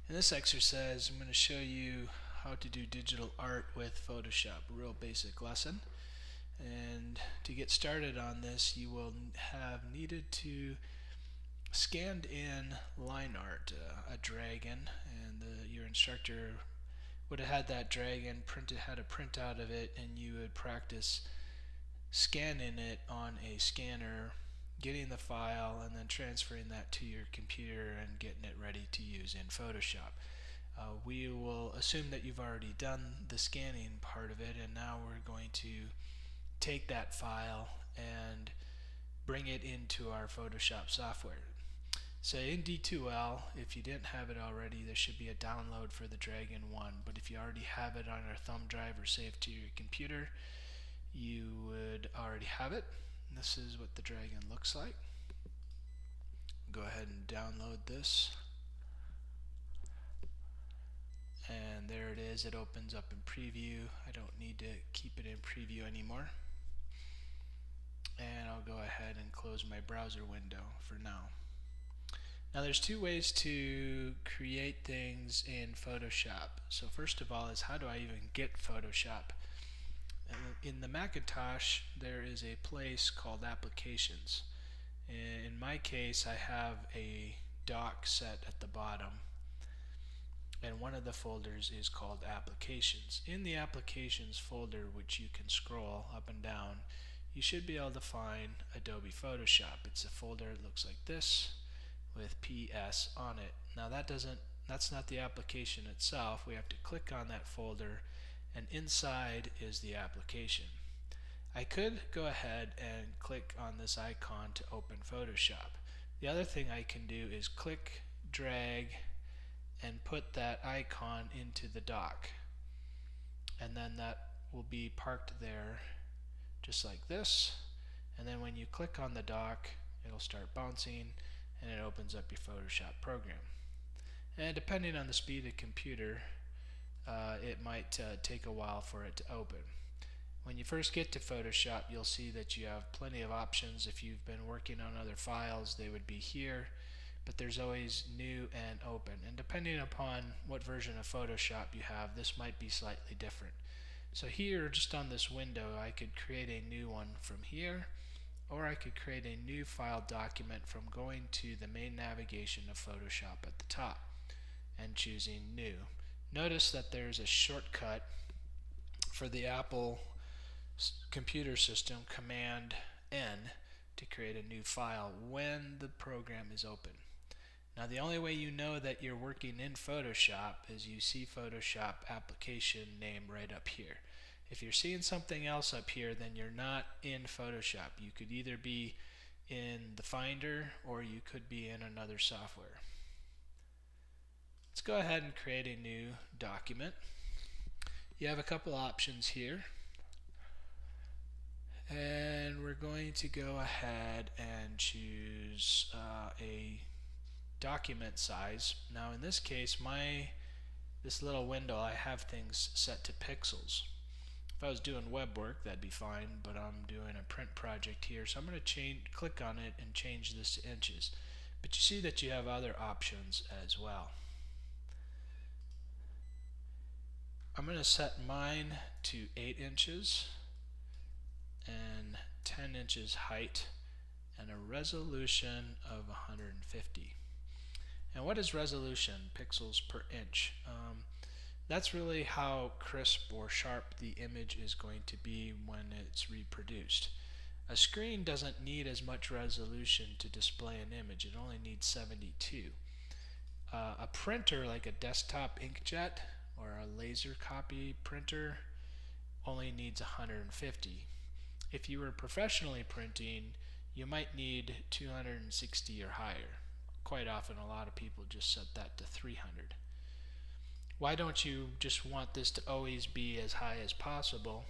In this exercise, I'm going to show you how to do digital art with Photoshop, a real basic lesson. And to get started on this, you will have needed to scanned in line art, a dragon, and your instructor would have had that dragon had a printout of it, and you would practice scanning it on a scanner, getting the file, and then transferring that to your computer and getting it ready to use in Photoshop. We will assume that you've already done the scanning part of it, and now we're going to take that file and bring it into our Photoshop software. So in D2L, if you didn't have it already, there should be a download for the Dragon 1, but if you already have it on your thumb drive or saved to your computer, you would already have it. This is what the Dragon looks like. Go ahead and download this. And there it is. It opens up in preview. I don't need to keep it in preview anymore. And I'll go ahead and close my browser window for now. Now there's two ways to create things in Photoshop. So first of all is, how do I even get Photoshop? In the Macintosh, there is a place called Applications. In my case, I have a dock set at the bottom, and one of the folders is called Applications. In the Applications folder, which you can scroll up and down, you should be able to find Adobe Photoshop. It's a folder that looks like this with PS on it. Now that's not the application itself. We have to click on that folder, and inside is the application. I could go ahead and click on this icon to open Photoshop. The other thing I can do is click, drag, and put that icon into the dock, and then that will be parked there just like this, and then when you click on the dock, it'll start bouncing and it opens up your Photoshop program. And depending on the speed of the computer, it might take a while for it to open. When you first get to Photoshop, you'll see that you have plenty of options. If you've been working on other files, they would be here, but there's always new and open, and depending upon what version of Photoshop you have, this might be slightly different. So here, just on this window, I could create a new one from here, or I could create a new file document from going to the main navigation of Photoshop at the top and choosing new. Notice that there's a shortcut for the Apple computer system, Command N, to create a new file when the program is open. Now the only way you know that you're working in Photoshop is you see Photoshop application name right up here. If you're seeing something else up here, then you're not in Photoshop. You could either be in the Finder or you could be in another software. Let's go ahead and create a new document. You have a couple options here, and we're going to go ahead and choose a document size. Now in this case, this little window, I have things set to pixels. If I was doing web work, that'd be fine, but I'm doing a print project here, so I'm going to click on it and change this to inches. But you see that you have other options as well. I'm going to set mine to 8 inches and 10 inches height and a resolution of 150. And what is resolution? Pixels per inch. That's really how crisp or sharp the image is going to be when it's reproduced. A screen doesn't need as much resolution to display an image. It only needs 72. A printer like a desktop inkjet or a laser copy printer only needs 150. If you were professionally printing, you might need 260 or higher. Quite often a lot of people just set that to 300. Why don't you just want this to always be as high as possible?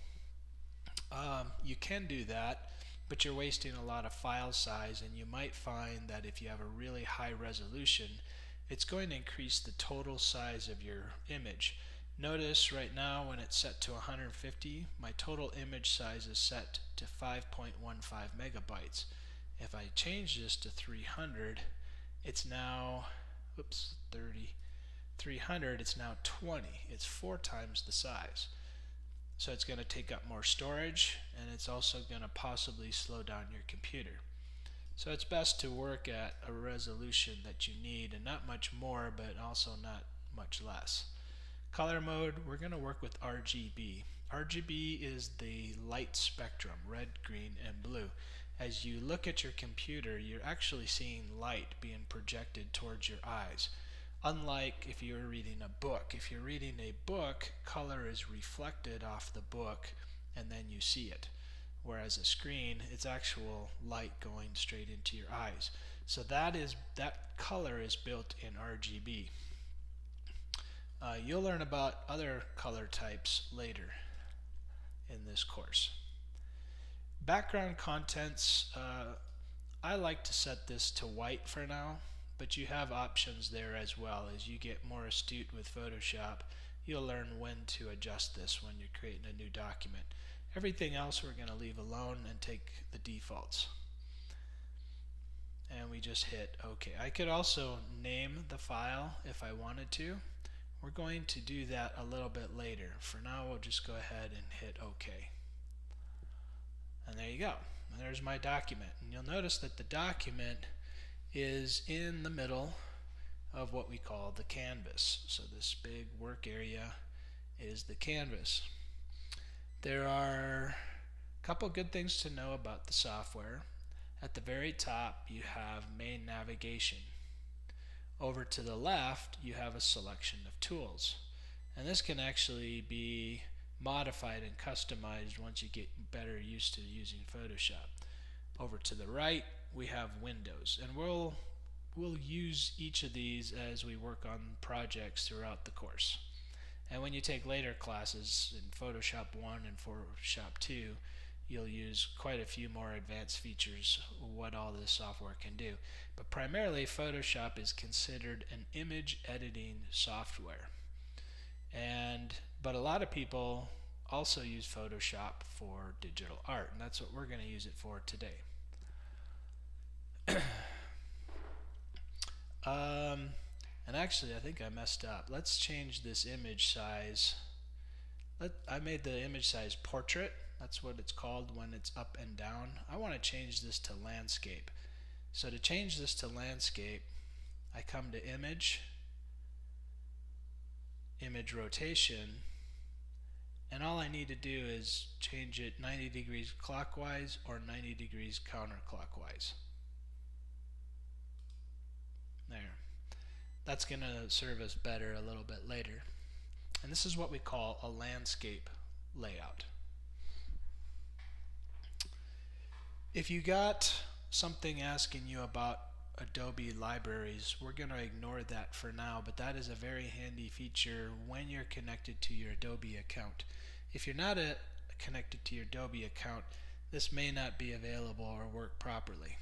You can do that, but you're wasting a lot of file size, and you might find that if you have a really high resolution, it's going to increase the total size of your image. Notice right now when it's set to 150, my total image size is set to 5.15 megabytes. If I change this to 300, it's now 3 300, it's now 20. It's 4 times the size. So it's going to take up more storage, and it's also going to possibly slow down your computer. So it's best to work at a resolution that you need, and not much more, but also not much less. Color mode, we're going to work with RGB. RGB is the light spectrum, red, green, and blue. As you look at your computer, you're actually seeing light being projected towards your eyes. Unlike if you're reading a book. If you're reading a book, color is reflected off the book and then you see it. Whereas a screen, it's actual light going straight into your eyes. So that color is built in RGB. You'll learn about other color types later in this course. Background contents, I like to set this to white for now, but you have options there as well. As you get more astute with Photoshop, you'll learn when to adjust this when you're creating a new document. Everything else we're going to leave alone and take the defaults. And we just hit OK. I could also name the file if I wanted to. We're going to do that a little bit later. For now, we'll just go ahead and hit OK. And there you go. And there's my document. And you'll notice that the document is in the middle of what we call the canvas. So this big work area is the canvas. There are a couple good things to know about the software. At the very top, you have main navigation. Over to the left, you have a selection of tools. And this can actually be modified and customized once you get better used to using Photoshop. Over to the right, we have windows, and we'll use each of these as we work on projects throughout the course. And when you take later classes in Photoshop 1 and Photoshop 2, you'll use quite a few more advanced features, what all this software can do. But primarily, Photoshop is considered an image editing software. But a lot of people also use Photoshop for digital art, and that's what we're going to use it for today. And actually, I think I messed up. Let's change this image size. I made the image size portrait. That's what it's called when it's up and down. I want to change this to landscape. So to change this to landscape, I come to image, image rotation, and all I need to do is change it 90 degrees clockwise or 90 degrees counterclockwise. There. That's going to serve us better a little bit later. And this is what we call a landscape layout. If you got something asking you about Adobe libraries, we're going to ignore that for now, but that is a very handy feature when you're connected to your Adobe account. If you're not connected to your Adobe account, this may not be available or work properly.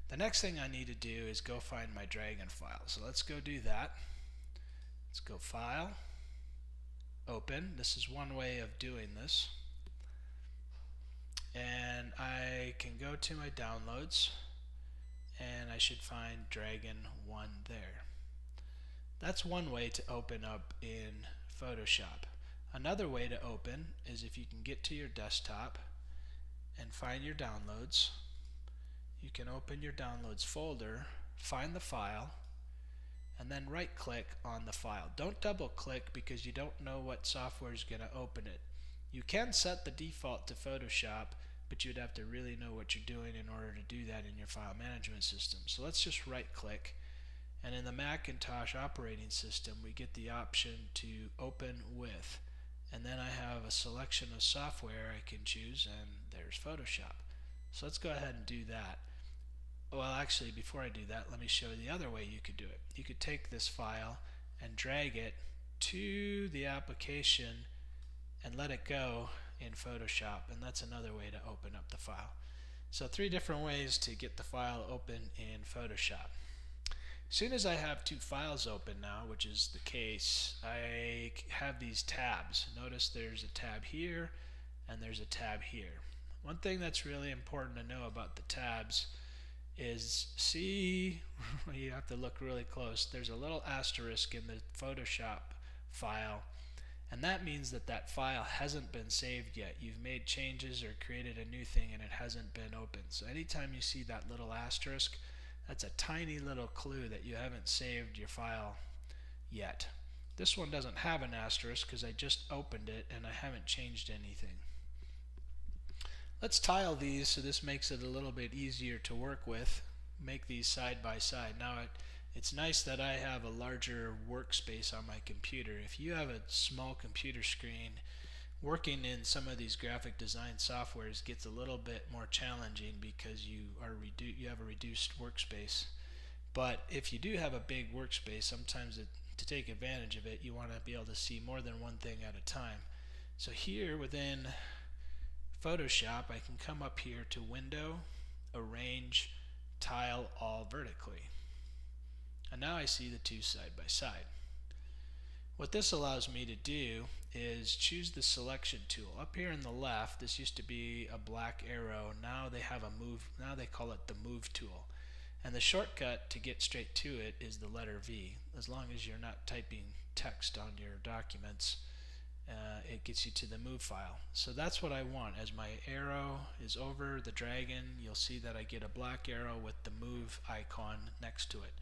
The next thing I need to do is go find my Dragon file. So let's go do that. Let's go File, Open. This is one way of doing this. And I can go to my downloads, and I should find Dragon 1 there. That's one way to open up in Photoshop. Another way to open is if you can get to your desktop and find your downloads. You can open your downloads folder, find the file, and then right click on the file. Don't double click because you don't know what software is going to open it. You can set the default to Photoshop, but you'd have to really know what you're doing in order to do that in your file management system. So let's just right click, and in the Macintosh operating system we get the option to open with, and then I have a selection of software I can choose, and there's Photoshop. So let's go ahead and do that. Well, actually, before I do that, let me show you the other way you could do it. You could take this file and drag it to the application and let it go in Photoshop, and that's another way to open up the file. So 3 different ways to get the file open in Photoshop. As soon as I have 2 files open now, which is the case, I have these tabs. Notice there's a tab here and there's a tab here. One thing that's really important to know about the tabs is see, you have to look really close, there's a little asterisk in the Photoshop file, and that means that that file hasn't been saved yet. You've made changes or created a new thing and it hasn't been opened. So anytime you see that little asterisk, that's a tiny little clue that you haven't saved your file yet. This one doesn't have an asterisk because I just opened it and I haven't changed anything. Let's tile these so this makes it a little bit easier to work with. Make these side by side. Now it's nice that I have a larger workspace on my computer. If you have a small computer screen, working in some of these graphic design softwares gets a little bit more challenging because you have a reduced workspace. But if you do have a big workspace, sometimes to take advantage of it, you want to be able to see more than one thing at a time. So here within Photoshop, I can come up here to Window, Arrange, Tile All Vertically. And now I see the two side by side. What this allows me to do is choose the selection tool. Up here in the left, this used to be a black arrow. Now they have a move. Now they call it the Move tool. And the shortcut to get straight to it is the letter V. As long as you're not typing text on your documents, it gets you to the move file. So that's what I want. As my arrow is over the dragon, you'll see that I get a black arrow with the move icon next to it.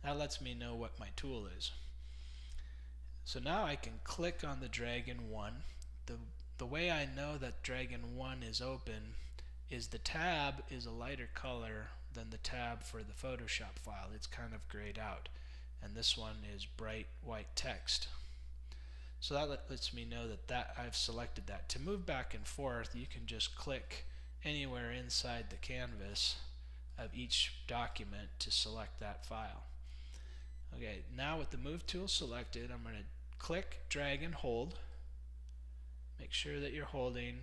That lets me know what my tool is. So now I can click on the Dragon 1. The way I know that Dragon 1 is open is the tab is a lighter color than the tab for the Photoshop file. It's kind of grayed out. And this one is bright white text. So that lets me know that I've selected that. To move back and forth, you can just click anywhere inside the canvas of each document to select that file. Okay, now with the Move tool selected, I'm going to click, drag, and hold. Make sure that you're holding,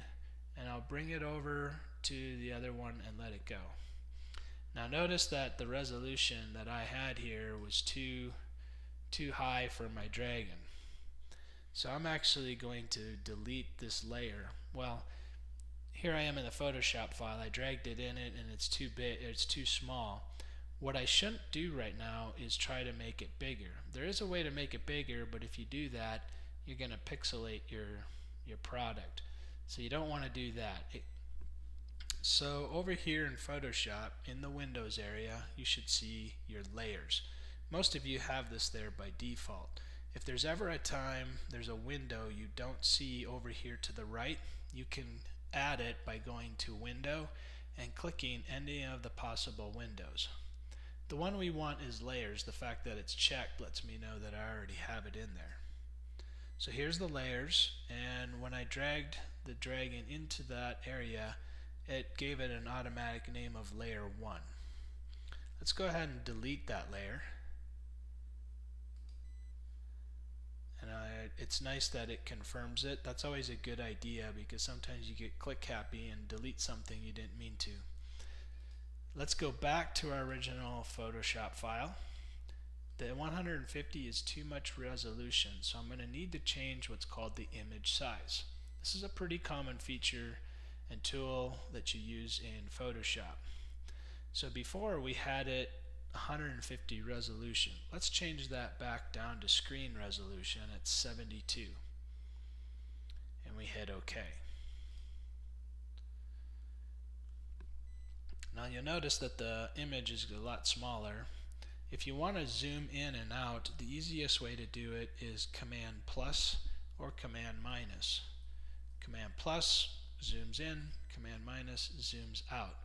and I'll bring it over to the other one and let it go. Now notice that the resolution that I had here was too high for my dragon. So I'm actually going to delete this layer. Well, here I am in the Photoshop file. I dragged it in it and it's too big, it's too small. What I shouldn't do right now is try to make it bigger. There is a way to make it bigger, but if you do that, you're going to pixelate your product. So you don't want to do that. So over here in Photoshop, in the Windows area, you should see your layers. Most of you have this there by default. If there's ever a time there's a window you don't see over here to the right, you can add it by going to Window and clicking any of the possible windows. The one we want is layers. The fact that it's checked lets me know that I already have it in there. So here's the layers, and when I dragged the dragon into that area, it gave it an automatic name of layer 1. Let's go ahead and delete that layer. And it's nice that it confirms it. That's always a good idea because sometimes you get click happy and delete something you didn't mean to. Let's go back to our original Photoshop file. The 150 is too much resolution, so I'm going to need to change what's called the image size. This is a pretty common feature and tool that you use in Photoshop. So before we had it 150 resolution. Let's change that back down to screen resolution at 72. And we hit OK. Now you'll notice that the image is a lot smaller. If you want to zoom in and out, the easiest way to do it is Command plus or Command minus. Command plus zooms in, Command minus zooms out.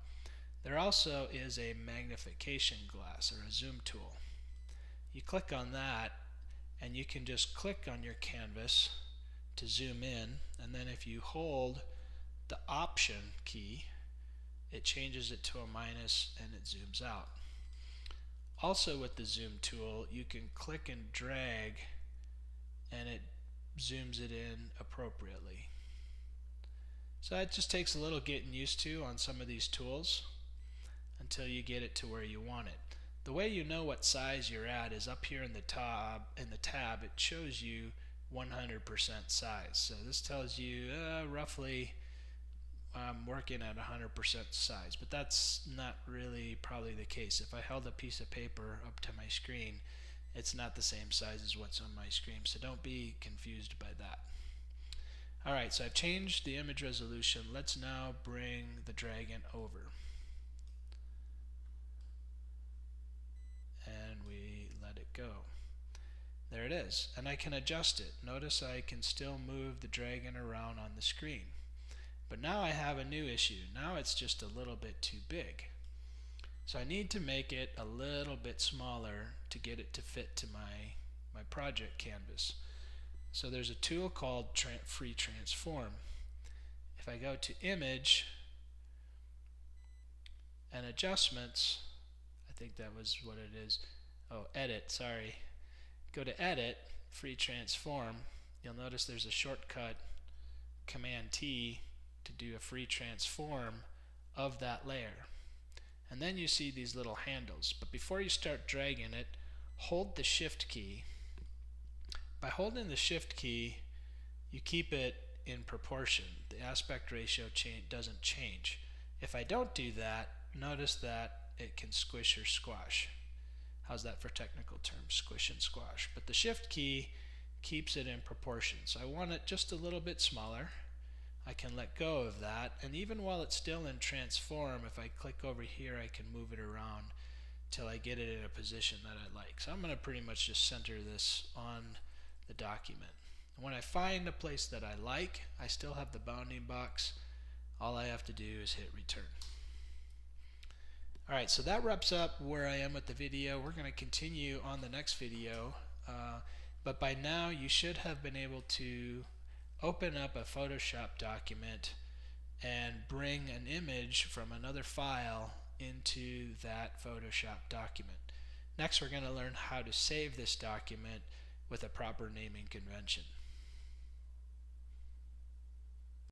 There also is a magnification glass or a zoom tool. You click on that and you can just click on your canvas to zoom in, and then if you hold the Option key, it changes it to a minus and it zooms out. Also with the zoom tool, you can click and drag and it zooms it in appropriately. So it just takes a little getting used to on some of these tools until you get it to where you want it. The way you know what size you're at is up here in the tab, it shows you 100% size. So this tells you roughly I'm working at 100% size, but that's not really probably the case. If I held a piece of paper up to my screen, it's not the same size as what's on my screen, so don't be confused by that. Alright, so I've changed the image resolution. Let's now bring the dragon over. And we let it go. There it is, and I can adjust it. Notice I can still move the dragon around on the screen. But now I have a new issue. Now it's just a little bit too big. So I need to make it a little bit smaller to get it to fit to my project canvas. So there's a tool called Free Transform. If I go to Image and Adjustments, I think that was what it is. Oh, Edit, sorry. Go to Edit, Free Transform. You'll notice there's a shortcut, Command T, to do a free transform of that layer. And then you see these little handles. But before you start dragging it, hold the Shift key. By holding the Shift key, you keep it in proportion. The aspect ratio doesn't change. If I don't do that, notice that it can squish or squash. How's that for technical terms? Squish and squash. But the Shift key keeps it in proportion. So I want it just a little bit smaller. I can let go of that, and even while it's still in transform, if I click over here, I can move it around till I get it in a position that I like. So I'm going to pretty much just center this on the document. And when I find a place that I like, I still have the bounding box. All I have to do is hit return. Alright, so that wraps up where I am with the video. We're going to continue on the next video, but by now you should have been able to open up a Photoshop document and bring an image from another file into that Photoshop document. Next, we're going to learn how to save this document with a proper naming convention.